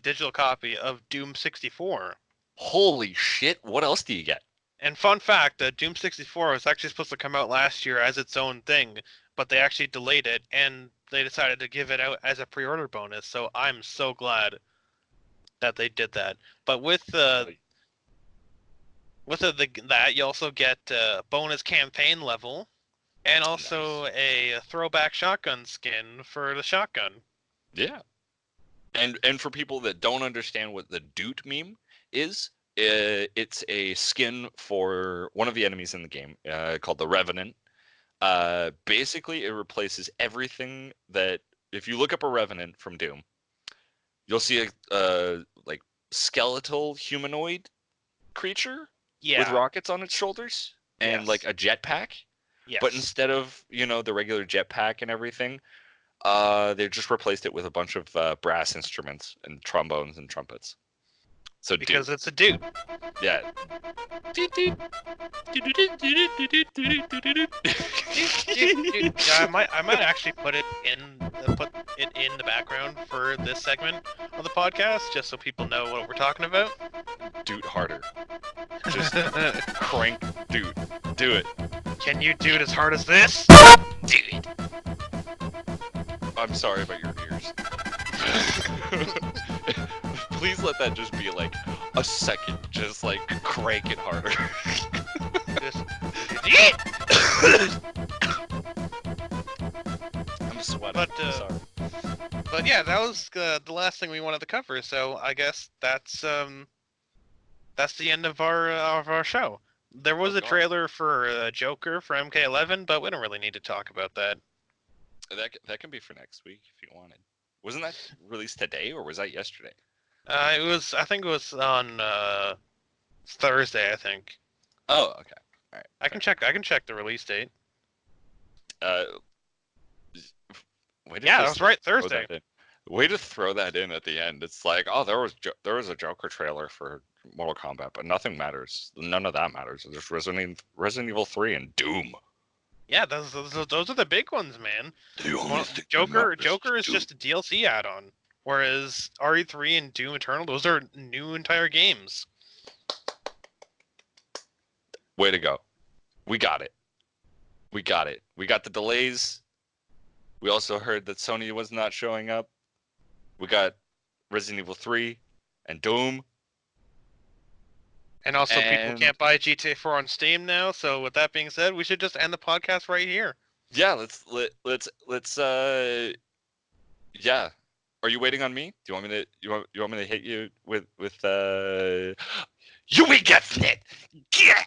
B: digital copy of Doom 64.
A: Holy shit! What else do you get?
B: And fun fact, Doom 64 was actually supposed to come out last year as its own thing, but they actually delayed it, and they decided to give it out as a pre-order bonus. So I'm so glad that they did that. But that you also get a bonus campaign level, and also
A: Nice.
B: a throwback shotgun skin for the shotgun.
A: Yeah. And for people that don't understand what the Doot meme is, it's a skin for one of the enemies in the game called the Revenant. Basically, it replaces everything that if you look up a Revenant from Doom, you'll see a like skeletal humanoid creature with
B: Yeah.
A: rockets on its shoulders and like
B: Yes.
A: a jetpack. But
B: Yes.
A: instead of the regular jetpack and everything, they just replaced it with a bunch of brass instruments and trombones and trumpets. So Doot,
B: Because it's a dude.
A: yeah.
B: Dude, yeah, I might actually put it in the background for this segment of the podcast, just so people know what we're talking about.
A: Doot harder. Just crank Doot. Do it.
B: Can you do it as hard as this?
A: Do it. I'm sorry about your ears. Please let that just be like a second, just like crank it harder. I'm sweating.
B: But,
A: I'm sorry.
B: But yeah, that was the last thing we wanted to cover. So I guess that's the end of our show. There was
A: Oh,
B: a
A: God.
B: trailer for Joker for MK11, but we don't really need to talk about that.
A: That can be for next week if you wanted. Wasn't that released today or was that yesterday?
B: It was. I think it was on Thursday. I think.
A: Oh, okay. All right.
B: I can check. I can check the release date.
A: Uh, way to
B: Yeah, that
A: just
B: was right.
A: throw
B: Thursday.
A: that in. Way to throw that in at the end. It's like, oh, there was a Joker trailer for Mortal Kombat, but nothing matters. None of that matters. There's Resident Evil 3 and Doom.
B: Yeah, those are the big ones, man.
A: The only thing that
B: Joker
A: matters
B: Joker is
A: Doom.
B: just a DLC add-on, whereas RE3 and Doom Eternal, those are new entire games.
A: Way to go. We got it. We got it. We got the delays. We also heard that Sony was not showing up. We got Resident Evil 3 and Doom.
B: And also, people
A: And
B: can't buy GTA 4 on Steam now. So, with that being said, we should just end the podcast right here.
A: yeah, let's yeah. Are you waiting on me? Do you want me to you want me to hit you with you we get it? Yeah.